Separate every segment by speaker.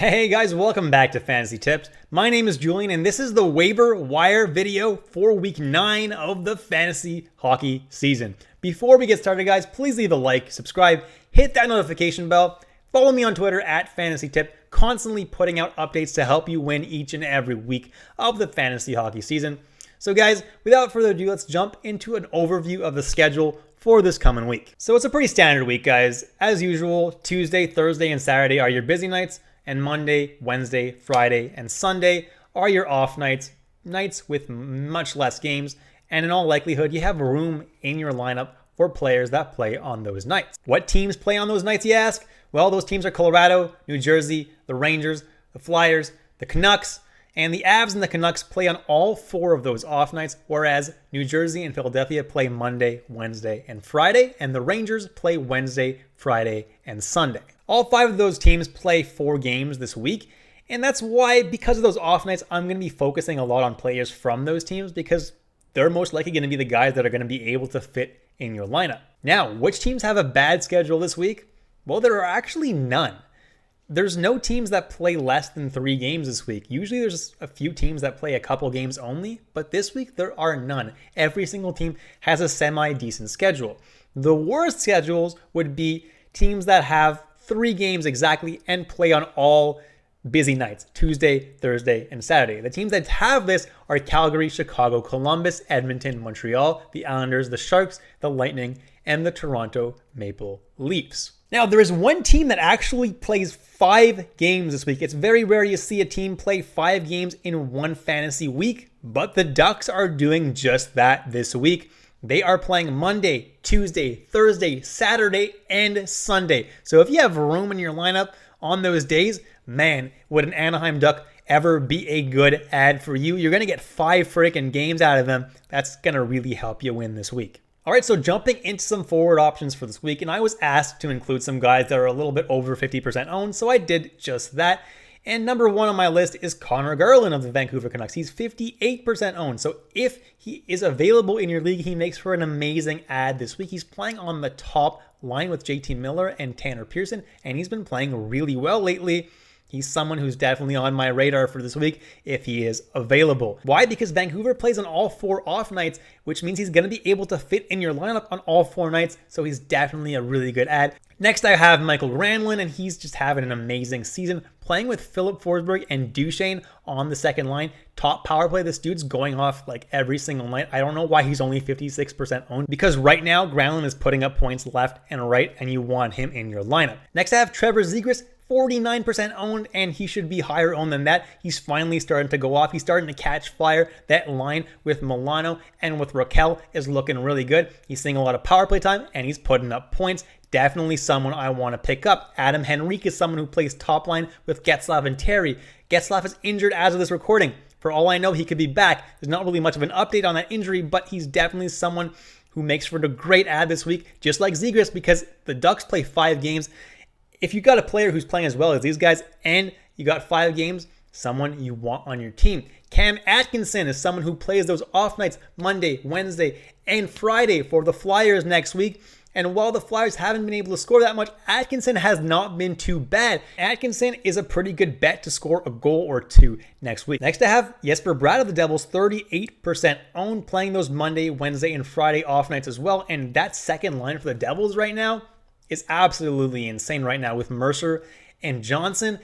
Speaker 1: Hey guys, welcome back to Fantasy Tips. My name is Julian and this is the waiver wire video for week 9 of the fantasy hockey season. Before we get started guys, please leave a like, subscribe, hit that notification bell, follow me on Twitter at FantasyTip, constantly putting out updates to help you win each and every week of the fantasy hockey season. So guys, without further ado, let's jump into an overview of the schedule for this coming week. So it's a pretty standard week guys. As usual, Tuesday, Thursday, and Saturday are your busy nights. And Monday, Wednesday, Friday, and Sunday are your off nights, nights with much less games, and in all likelihood, you have room in your lineup for players that play on those nights. What teams play on those nights, you ask? Well, those teams are Colorado, New Jersey, the Rangers, the Flyers, the Canucks, and the Avs and the Canucks play on all 4 of those off nights, whereas New Jersey and Philadelphia play Monday, Wednesday, and Friday, and the Rangers play Wednesday, Friday, and Sunday. All 5 of those teams play 4 games this week, and that's why, because of those off nights, I'm going to be focusing a lot on players from those teams because they're most likely going to be the guys that are going to be able to fit in your lineup. Now, which teams have a bad schedule this week? Well, there are actually none. There's no teams that play less than 3 games this week. Usually there's a few teams that play a couple games only, but this week there are none. Every single team has a semi-decent schedule. The worst schedules would be teams that have 3 games exactly and play on all busy nights, Tuesday, Thursday, and Saturday. The teams that have this are Calgary, Chicago, Columbus, Edmonton, Montreal, the Islanders, the Sharks, the Lightning, and the Toronto Maple Leafs. Now, there is one team that actually plays 5 games this week. It's very rare you see a team play 5 games in one fantasy week, but the Ducks are doing just that this week. They are playing Monday, Tuesday, Thursday, Saturday, and Sunday. So if you have room in your lineup on those days, man, would an Anaheim Duck ever be a good ad for you? You're going to get 5 freaking games out of them. That's going to really help you win this week. All right, so jumping into some forward options for this week, and I was asked to include some guys that are a little bit over 50% owned, so I did just that. And number 1 on my list is Connor Garland of the Vancouver Canucks. He's 58% owned. So if he is available in your league, he makes for an amazing ad this week. He's playing on the top line with JT Miller and Tanner Pearson, and he's been playing really well lately. He's someone who's definitely on my radar for this week if he is available. Why? Because Vancouver plays on all 4 off nights, which means he's going to be able to fit in your lineup on all 4 nights. So he's definitely a really good ad. Next, I have Michael Granlund, and he's just having an amazing season playing with Philip Forsberg and Duchesne on the second line. Top power play. This dude's going off like every single night. I don't know why he's only 56% owned because right now Granlund is putting up points left and right, and you want him in your lineup. Next, I have Trevor Zegras. 49% owned, and he should be higher owned than that. He's finally starting to go off. He's starting to catch fire. That line with Milano and with Raquel is looking really good. He's seeing a lot of power play time, and he's putting up points. Definitely someone I want to pick up. Adam Henrique is someone who plays top line with Getzlaf and Terry. Getzlaf is injured as of this recording. For all I know, he could be back. There's not really much of an update on that injury, but he's definitely someone who makes for a great ad this week, just like Zegras, because the Ducks play 5 games. If you got a player who's playing as well as these guys and you got 5 games, someone you want on your team. Cam Atkinson is someone who plays those off nights Monday, Wednesday, and Friday for the Flyers next week. And while the Flyers haven't been able to score that much, Atkinson has not been too bad. Atkinson is a pretty good bet to score a goal or 2 next week. Next, I have Jesper Bratt of the Devils, 38% owned, playing those Monday, Wednesday, and Friday off nights as well. And that second line for the Devils right now is absolutely insane right now with Mercer and Johnson.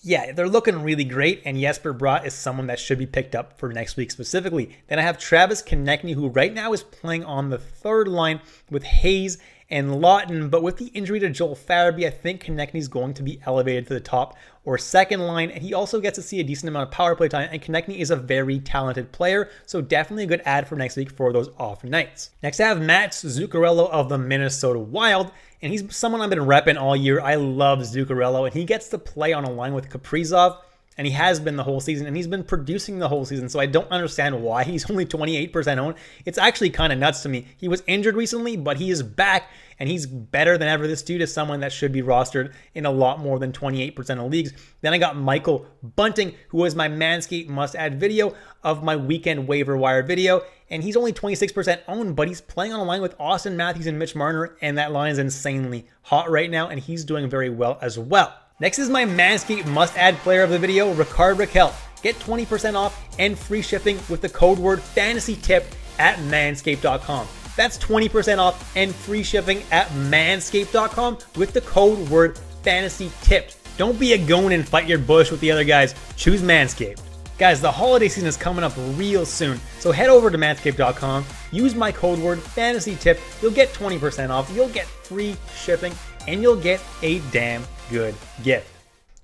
Speaker 1: Yeah, they're looking really great, and Jesper Bratt is someone that should be picked up for next week specifically. Then I have Travis Konechny, who right now is playing on the third line with Hayes and Lawton, but with the injury to Joel Farabee, I think Konechny's going to be elevated to the top or second line, and he also gets to see a decent amount of power play time, and Konechny is a very talented player, so definitely a good ad for next week for those off nights. Next, I have Matt Zuccarello of the Minnesota Wild, and he's someone I've been repping all year. I love Zuccarello, and he gets to play on a line with Kaprizov, and he has been the whole season, and he's been producing the whole season, so I don't understand why he's only 28% owned. It's actually kind of nuts to me. He was injured recently, but he is back, and he's better than ever. This dude is someone that should be rostered in a lot more than 28% of leagues. Then I got Michael Bunting, who was my Manscaped must-add video of my weekend waiver wire video, and he's only 26% owned, but he's playing on a line with Austin Matthews and Mitch Marner, and that line is insanely hot right now, and he's doing very well as well. Next is my Manscaped must-add player of the video, Rickard Rakell. Get 20% off and free shipping with the code word FANTASYTIP at manscaped.com. That's 20% off and free shipping at manscaped.com with the code word FANTASYTIP. Don't be a goon and fight your bush with the other guys. Choose Manscaped. Guys, the holiday season is coming up real soon, so head over to manscaped.com, use my code word FANTASYTIP, you'll get 20% off, you'll get free shipping, and you'll get a damn good gift.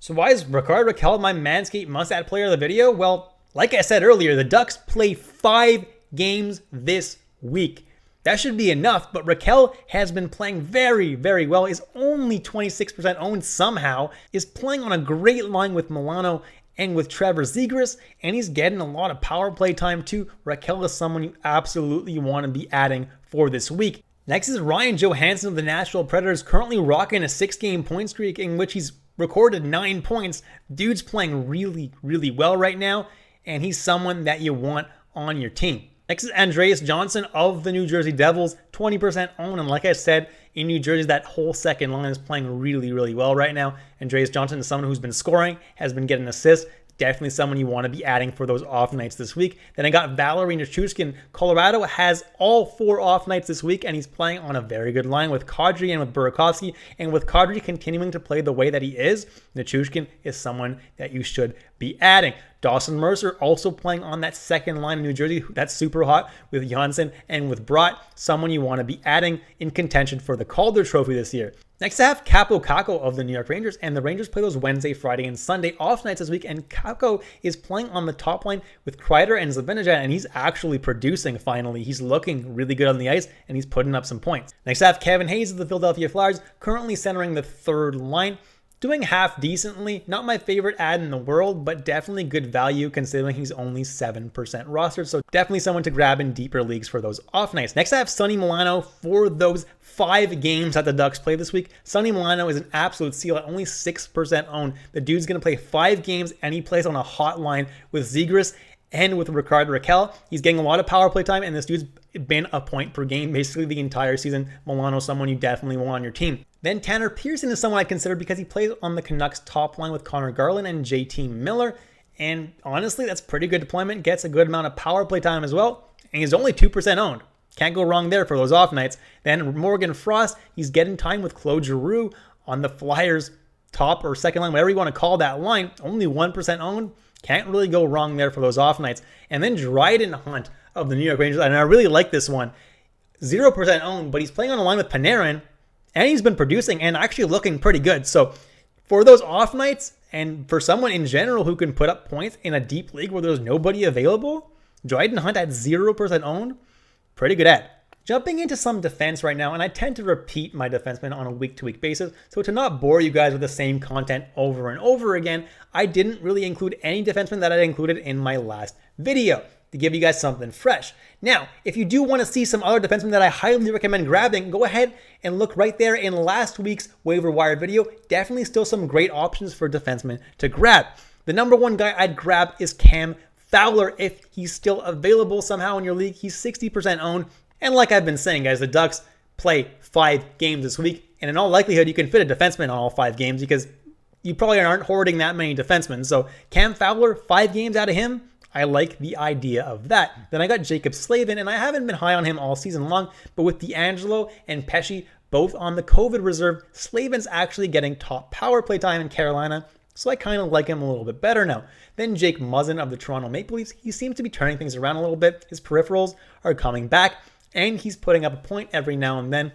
Speaker 1: So why is Rickard Rakell my Manscaped must-add player of the video? Well, like I said earlier, the Ducks play 5 games this week. That should be enough, but Rakell has been playing very, very well, is only 26% owned somehow, is playing on a great line with Milano and with Trevor Zegras, and he's getting a lot of power play time too. Rakell is someone you absolutely want to be adding for this week. Next is Ryan Johansson of the Nashville Predators, currently rocking a 6-game point streak in which he's recorded 9 points. Dude's playing really, really well right now, and he's someone that you want on your team. Next is Andreas Johnson of the New Jersey Devils, 20% owned, and like I said, in New Jersey, that whole second line is playing really, really well right now. Andreas Johnson is someone who's been scoring, has been getting assists, definitely someone you want to be adding for those off nights this week. Then I got Valeri Nichushkin. Colorado has all 4 off nights this week, and he's playing on a very good line with Kadri and with Burakovsky. And with Kadri continuing to play the way that he is, Nichushkin is someone that you should be adding. Dawson Mercer also playing on that second line in New Jersey. That's super hot with Janssen and with Brott, someone you want to be adding in contention for the Calder Trophy this year. Next, I have Kaapo Kakko of the New York Rangers, and the Rangers play those Wednesday, Friday, and Sunday off nights this week, and Kakko is playing on the top line with Kreider and Zibanejad, and he's actually producing finally. He's looking really good on the ice, and he's putting up some points. Next, I have Kevin Hayes of the Philadelphia Flyers, currently centering the third line. Doing half decently, not my favorite ad in the world, but definitely good value considering he's only 7% rostered. So definitely someone to grab in deeper leagues for those off nights. Next, I have Sonny Milano for those 5 games that the Ducks play this week. Sonny Milano is an absolute steal at only 6% owned. The dude's going to play 5 games and he plays on a hot line with Zegras and with Rickard Rakell. He's getting a lot of power play time, and this dude's been a point per game basically the entire season. Milano, someone you definitely want on your team. Then Tanner Pearson is someone I consider because he plays on the Canucks top line with Connor Garland and JT Miller. And honestly, that's pretty good deployment. Gets a good amount of power play time as well. And he's only 2% owned. Can't go wrong there for those off nights. Then Morgan Frost, he's getting time with Claude Giroux on the Flyers top or second line, whatever you want to call that line. Only 1% owned. Can't really go wrong there for those off nights. And then Dryden Hunt of the New York Rangers. And I really like this one. 0% owned, but he's playing on a line with Panarin. And he's been producing and actually looking pretty good. So for those off nights and for someone in general who can put up points in a deep league where there's nobody available, Dryden Hunt at 0% owned, pretty good ad. Jumping into some defense right now, and I tend to repeat my defensemen on a week-to-week basis, so to not bore you guys with the same content over and over again, I didn't really include any defensemen that I included in my last video to give you guys something fresh. Now, if you do want to see some other defensemen that I highly recommend grabbing, go ahead and look right there in last week's waiver wire video. Definitely still some great options for defensemen to grab. The number one guy I'd grab is Cam Fowler if he's still available somehow in your league. He's 60% owned. And like I've been saying, guys, the Ducks play 5 games this week. And in all likelihood, you can fit a defenseman on all 5 games because you probably aren't hoarding that many defensemen. So Cam Fowler, 5 games out of him, I like the idea of that. Then I got Jacob Slavin, and I haven't been high on him all season long, but with D'Angelo and Pesci both on the COVID reserve, Slavin's actually getting top power play time in Carolina, so I kind of like him a little bit better now. Then Jake Muzzin of the Toronto Maple Leafs, he seems to be turning things around a little bit. His peripherals are coming back, and he's putting up a point every now and then.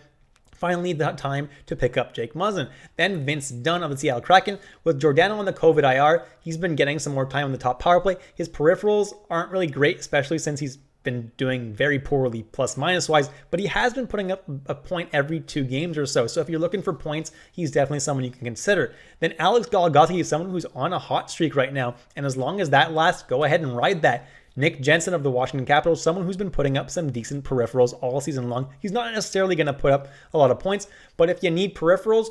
Speaker 1: Finally, the time to pick up Jake Muzzin. Then Vince Dunn of the Seattle Kraken. With Giordano on the COVID IR, he's been getting some more time on the top power play. His peripherals aren't really great, especially since he's been doing very poorly plus-minus wise, but he has been putting up a point every 2 games or so. So if you're looking for points, he's definitely someone you can consider. Then Alex Galagati is someone who's on a hot streak right now, and as long as that lasts, go ahead and ride that. Nick Jensen of the Washington Capitals, someone who's been putting up some decent peripherals all season long. He's not necessarily going to put up a lot of points, but if you need peripherals,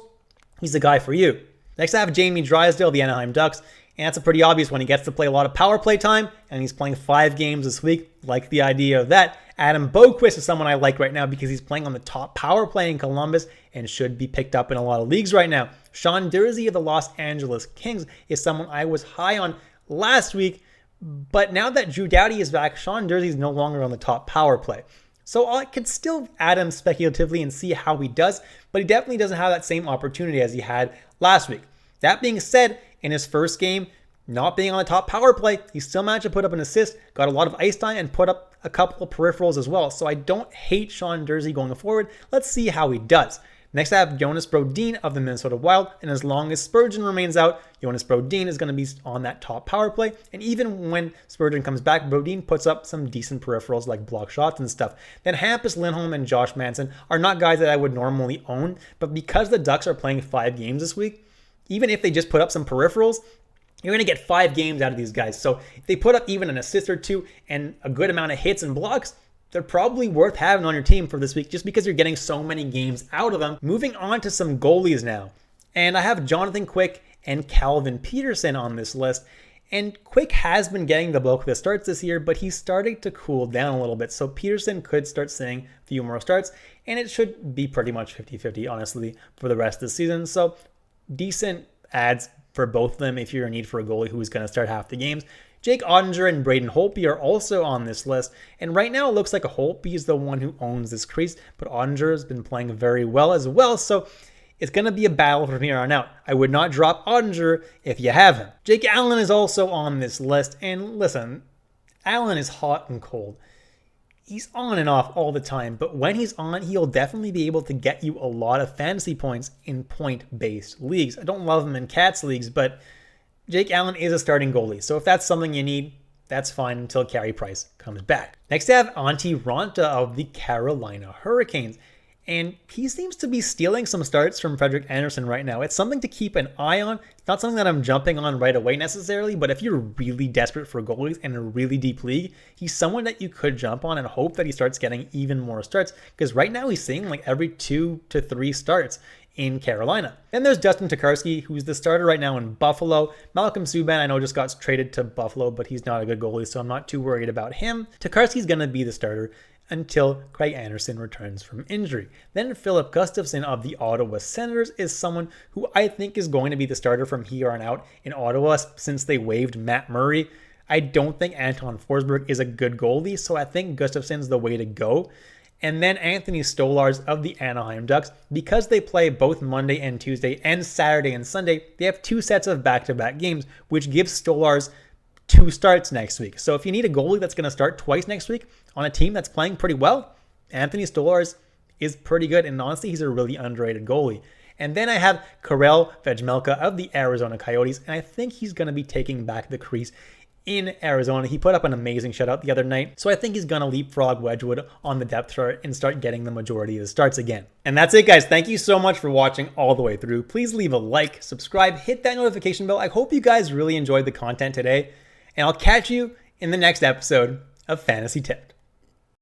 Speaker 1: he's the guy for you. Next, I have Jamie Drysdale of the Anaheim Ducks, and that's a pretty obvious one. He gets to play a lot of power play time, and he's playing 5 games this week. Like the idea of that. Adam Boquist is someone I like right now because he's playing on the top power play in Columbus and should be picked up in a lot of leagues right now. Sean Durzi of the Los Angeles Kings is someone I was high on last week, but now that Drew Doughty is back, Sean Durzi is no longer on the top power play. So I could still add him speculatively and see how he does, but he definitely doesn't have that same opportunity as he had last week. That being said, in his first game, not being on the top power play, he still managed to put up an assist, got a lot of ice time, and put up a couple of peripherals as well. So I don't hate Sean Durzi going forward. Let's see how he does. Next, I have Jonas Brodin of the Minnesota Wild, and as long as Spurgeon remains out, Jonas Brodin is going to be on that top power play. And even when Spurgeon comes back, Brodin puts up some decent peripherals like block shots and stuff. Then Hampus Lindholm and Josh Manson are not guys that I would normally own, but because the Ducks are playing 5 games this week, even if they just put up some peripherals, you're going to get 5 games out of these guys. So if they put up even an assist or 2 and a good amount of hits and blocks, they're probably worth having on your team for this week just because you're getting so many games out of them. Moving on to some goalies now. And I have Jonathan Quick and Calvin Peterson on this list. And Quick has been getting the bulk of the starts this year, but he's starting to cool down a little bit. So Peterson could start seeing a few more starts, and it should be pretty much 50-50, honestly, for the rest of the season. So decent adds for both of them if you're in need for a goalie who is going to start half the games. Jake Ottinger and Braden Holtby are also on this list, and right now it looks like Holtby is the one who owns this crease, but Ottinger has been playing very well as well, so it's going to be a battle from here on out. I would not drop Ottinger if you have him. Jake Allen is also on this list, and listen, Allen is hot and cold. He's on and off all the time, but when he's on, he'll definitely be able to get you a lot of fantasy points in point-based leagues. I don't love him in Cats leagues, but Jake Allen is a starting goalie, so if that's something you need, that's fine until Carey Price comes back. Next, I have Antti Raanta of the Carolina Hurricanes, and he seems to be stealing some starts from Frederik Andersen right now. It's something to keep an eye on. It's not something that I'm jumping on right away necessarily, but if you're really desperate for goalies in a really deep league, he's someone that you could jump on and hope that he starts getting even more starts, because right now he's seeing like every 2 to 3 starts in Carolina. Then there's Dustin Tokarski, who's the starter right now in Buffalo. Malcolm Subban, I know, just got traded to Buffalo, but he's not a good goalie, so I'm not too worried about him. Tokarski's going to be the starter until Craig Anderson returns from injury. Then Philip Gustafsson of the Ottawa Senators is someone who I think is going to be the starter from here on out in Ottawa since they waived Matt Murray. I don't think Anton Forsberg is a good goalie, so I think Gustafsson's the way to go. And then Anthony Stolarz of the Anaheim Ducks. Because they play both Monday and Tuesday and Saturday and Sunday, they have 2 sets of back-to-back games, which gives Stolarz 2 starts next week. So if you need a goalie that's going to start twice next week on a team that's playing pretty well, Anthony Stolarz is pretty good, and honestly, he's a really underrated goalie. And then I have Karel Vejmelka of the Arizona Coyotes, and I think he's going to be taking back the crease in Arizona. He put up an amazing shutout the other night, so I think he's going to leapfrog Wedgwood on the depth chart and start getting the majority of the starts again. And that's it, guys. Thank you so much for watching all the way through. Please leave a like, subscribe, hit that notification bell. I hope you guys really enjoyed the content today, and I'll catch you in the next episode of Fantasy Tipped.